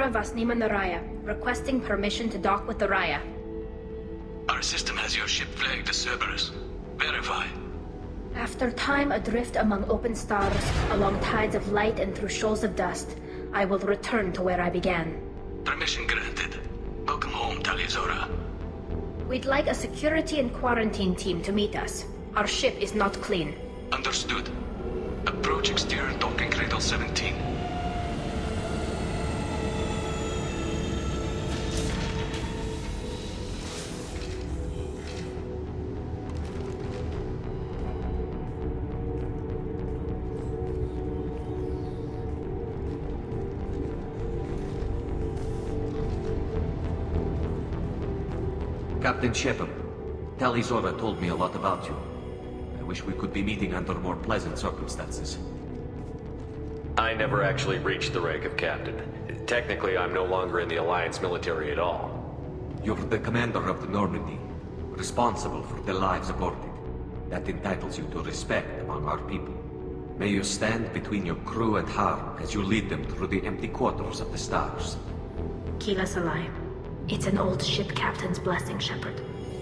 Zora Vasnima Naraya, requesting permission to dock with the Raya. Our system has your ship flagged as Cerberus. Verify. After time adrift among open stars, along tides of light and through shoals of dust, I will return to where I began. Permission granted. Welcome home, Tali Zora. We'd like a security and quarantine team to meet us. Our ship is not clean. Understood. Approach exterior docking cradle 17. Captain Shepard, Tali Zora told me a lot about you. I wish we could be meeting under more pleasant circumstances. I never actually reached the rank of captain. Technically, I'm no longer in the Alliance military at all. You're the commander of the Normandy, responsible for the lives aborted. That entitles you to respect among our people. May you stand between your crew and harm as you lead them through the empty quarters of the stars. Kila Salai. It's an old ship captain's blessing, Shepard.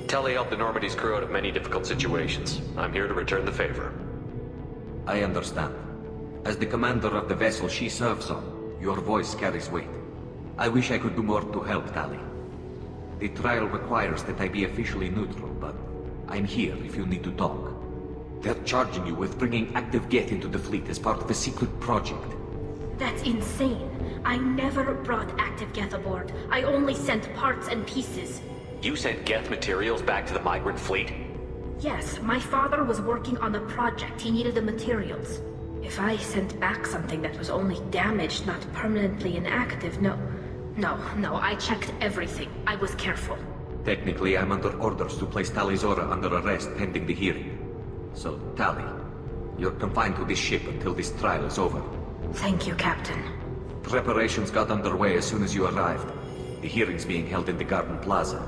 Tali helped the Normandy's crew out of many difficult situations. I'm here to return the favor. I understand. As the commander of the vessel she serves on, your voice carries weight. I wish I could do more to help, Tali. The trial requires that I be officially neutral, but I'm here if you need to talk. They're charging you with bringing active Geth into the fleet as part of a secret project. That's insane. I never brought active Geth aboard. I only sent parts and pieces. You sent Geth materials back to the migrant fleet? Yes, my father was working on a project. He needed the materials. If I sent back something that was only damaged, not permanently inactive, no, I checked everything. I was careful. Technically, I'm under orders to place Tali Zora under arrest pending the hearing. So, Tali, you're confined to this ship until this trial is over. Thank you, Captain. Preparations got underway as soon as you arrived. The hearing's being held in the Garden Plaza.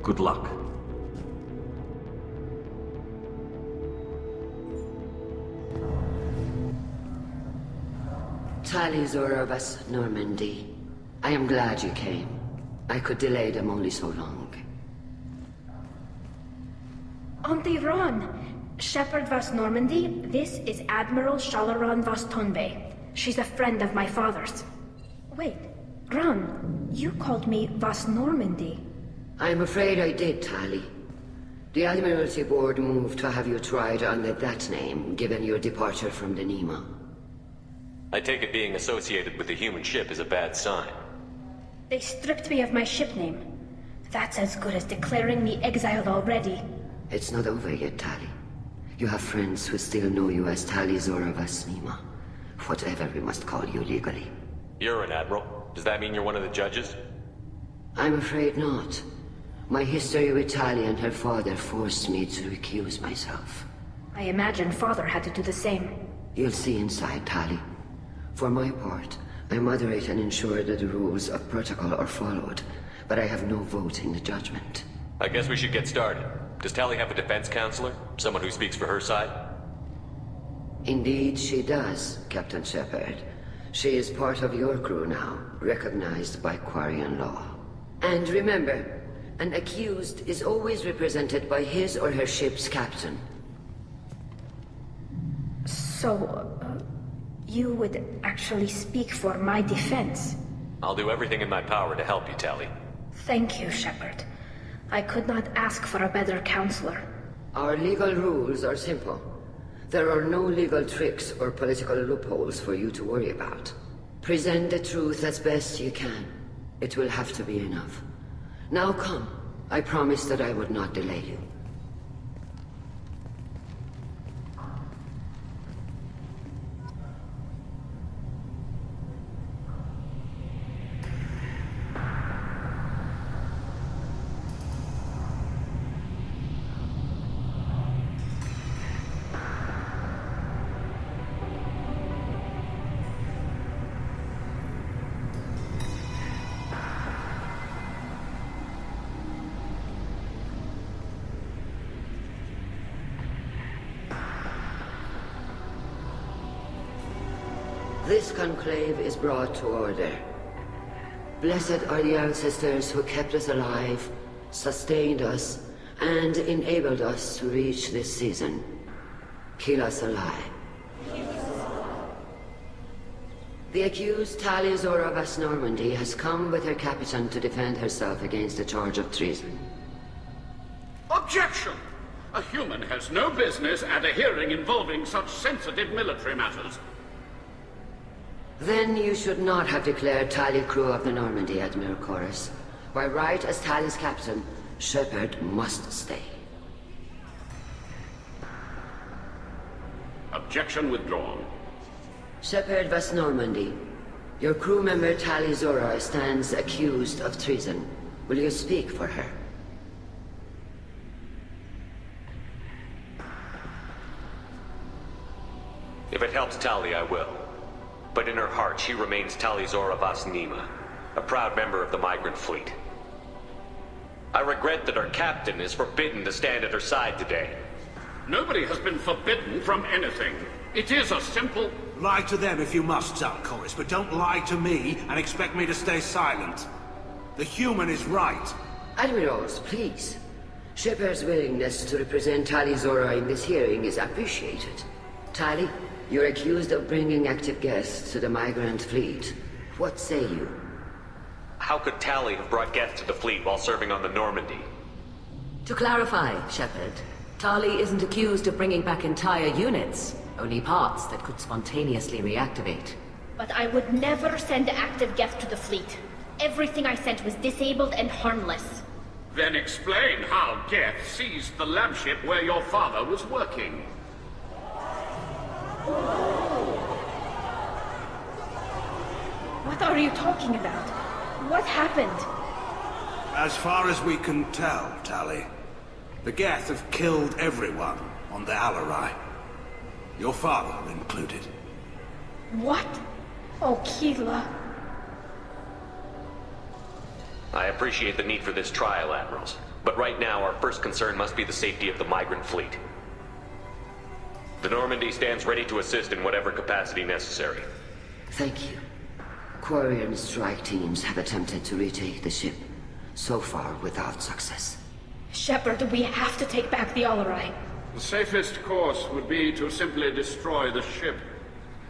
Good luck. Tali Zora Vas Normandy. I am glad you came. I could delay them only so long. Auntie Ron! Shepard Vas Normandy, this is Admiral Shala'Raan Vas Tonbe. She's a friend of my father's. Wait, Ron, you called me Vas Normandy. I'm afraid I did, Tali. The Admiralty Board moved to have you tried under that name, given your departure from the Nima. I take it being associated with the human ship is a bad sign. They stripped me of my ship name. That's as good as declaring me exiled already. It's not over yet, Tali. You have friends who still know you as Tali Zora Vas Nima. Whatever we must call you legally. You're an admiral. Does that mean you're one of the judges? I'm afraid not. My history with Tali and her father forced me to recuse myself. I imagine father had to do the same. You'll see inside, Tali. For my part, I moderate and ensure that the rules of protocol are followed, but I have no vote in the judgment. I guess we should get started. Does Tali have a defense counselor? Someone who speaks for her side? Indeed, she does, Captain Shepard. She is part of your crew now, recognized by Quarian law. And remember, an accused is always represented by his or her ship's captain. So, you would actually speak for my defense? I'll do everything in my power to help you, Tali. Thank you, Shepard. I could not ask for a better counselor. Our legal rules are simple. There are no legal tricks or political loopholes for you to worry about. Present the truth as best you can. It will have to be enough. Now come. I promised that I would not delay you. This conclave is brought to order. Blessed are the ancestors who kept us alive, sustained us, and enabled us to reach this season. Keep us alive. The accused Tali Zora Vas Normandy has come with her captain to defend herself against a charge of treason. Objection! A human has no business at a hearing involving such sensitive military matters. Then you should not have declared Tali crew of the Normandy, Admiral Chorus. By right as Tali's captain, Shepard must stay. Objection withdrawn. Shepard Vas Normandy, your crew member Tali Zora stands accused of treason. Will you speak for her? If it helps Tali, I will. But in her heart, she remains Tali Zora Vas Nima, a proud member of the migrant fleet. I regret that our captain is forbidden to stand at her side today. Nobody has been forbidden from anything. It is a simple... Lie to them if you must, Zalcoris, but don't lie to me and expect me to stay silent. The human is right. Admirals, please. Shepard's willingness to represent Tali Zora in this hearing is appreciated. Tali, you're accused of bringing active guests to the migrant fleet. What say you? How could Tali have brought guests to the fleet while serving on the Normandy? To clarify, Shepard, Tali isn't accused of bringing back entire units, only parts that could spontaneously reactivate. But I would never send active guests to the fleet. Everything I sent was disabled and harmless. Then explain how Geth seized the lab ship where your father was working. What are you talking about? What happened? As far as we can tell, Tali, the Geth have killed everyone on the Alarai. Your father included. What? Oh, Keela. I appreciate the need for this trial, Admirals. But right now, our first concern must be the safety of the migrant fleet. The Normandy stands ready to assist in whatever capacity necessary. Thank you. Quarian strike teams have attempted to retake the ship, so far without success. Shepard, we have to take back the Alarai. The safest course would be to simply destroy the ship.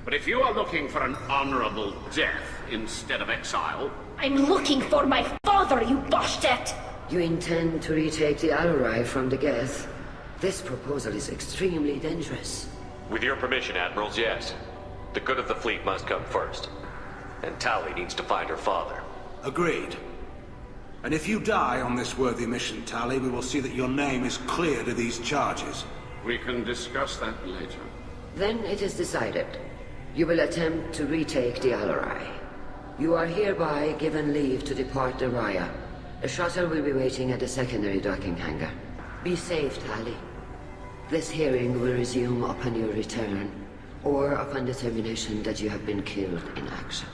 But if you are looking for an honorable death instead of exile... I'm looking for my father, you Boshtet! You intend to retake the Alarai from the Geth? This proposal is extremely dangerous. With your permission, Admirals, yes. The good of the fleet must come first. And Tali needs to find her father. Agreed. And if you die on this worthy mission, Tali, we will see that your name is cleared of these charges. We can discuss that later. Then it is decided. You will attempt to retake the Alarai. You are hereby given leave to depart the Raya. A shuttle will be waiting at the secondary docking hangar. Be safe, Tali. This hearing will resume upon your return, or upon determination that you have been killed in action.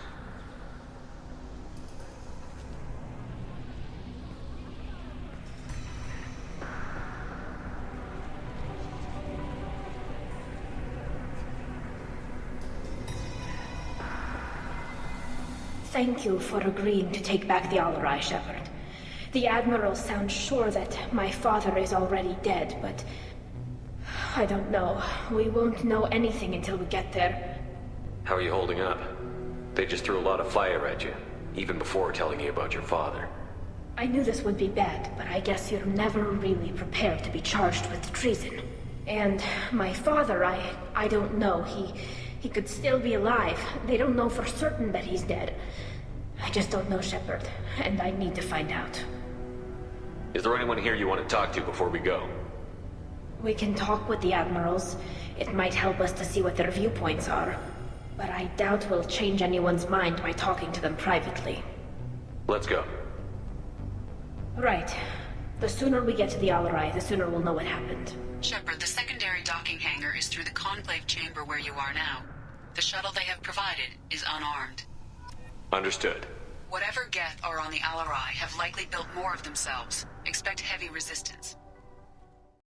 Thank you for agreeing to take back the Alarai, Shepard. The Admirals sound sure that my father is already dead, but... I don't know. We won't know anything until we get there. How are you holding up? They just threw a lot of fire at you, even before telling you about your father. I knew this would be bad, but I guess you're never really prepared to be charged with treason. And my father, I don't know. He could still be alive. They don't know for certain that he's dead. I just don't know, Shepard, and I need to find out. Is there anyone here you want to talk to before we go? We can talk with the Admirals. It might help us to see what their viewpoints are. But I doubt we'll change anyone's mind by talking to them privately. Let's go. Right. The sooner we get to the Alarai, the sooner we'll know what happened. Shepard, the secondary docking hangar is through the conclave chamber where you are now. The shuttle they have provided is unarmed. Understood. Whatever Geth are on the Alarai have likely built more of themselves. Expect heavy resistance.